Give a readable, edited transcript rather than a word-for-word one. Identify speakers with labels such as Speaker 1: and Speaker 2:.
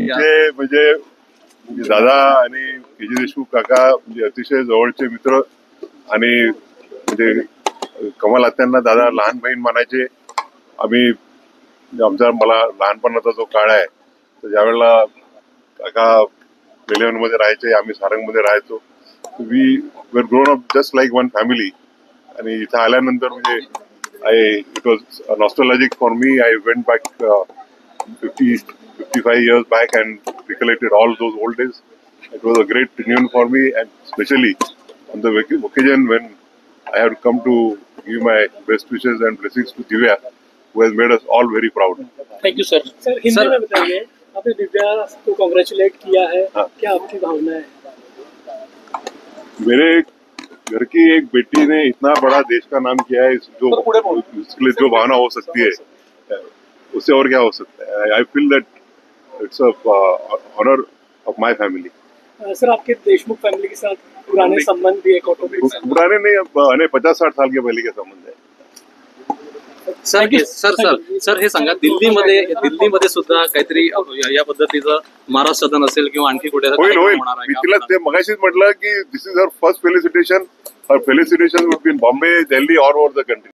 Speaker 1: म्हणजे दादा आणि के.जी. देशमुख काका म्हणजे अतिशय जवळचे मित्र आणि म्हणजे कमल आत्यांना दादा लहान बहीण मानायचे. आम्ही मला लहानपणाचा जो काळ आहे तर ज्यावेळेला काका मध्ये राहायचे, आम्ही सारंगमध्ये राहायचो. We were grown up just like one family. आणि इथं आल्यानंतर म्हणजे it was nostalgic for me. I went back 55 years back and recollected all those old days. It was a great reunion for me, and especially on the occasion when I have come to give my best wishes and blessings to Divya, who has made us all very proud.
Speaker 2: Thank you, sir.
Speaker 3: Sir Hindi में बताइए, आपने दिव्या को congratulate KIA है, क्या आपकी भावना है?
Speaker 1: मेरे घर की एक बेटी ने इतना बड़ा देश का नाम किया है, इसके लिए जो भावना हो सकती है उससे और क्या हो सकता है. I feel that it's honour of my family.
Speaker 3: Sir आपके देशमुख फैमिली के साथ पुराने संबंध भी है, कौटुंबिक
Speaker 1: पुराने नहीं, अब 50-60 साल के पहले के संबंध है.
Speaker 2: सर हे सांगा, दिल्लीमध्ये सुद्धा काहीतरी या पद्धतीचं महाराष्ट्र सदन असेल किंवा आणखी कुठे
Speaker 1: होईल. मी तिला ते मगाशीच म्हटलं की this is her first felicitation. Her felicitation would be in Bombay, Delhi, all over the country.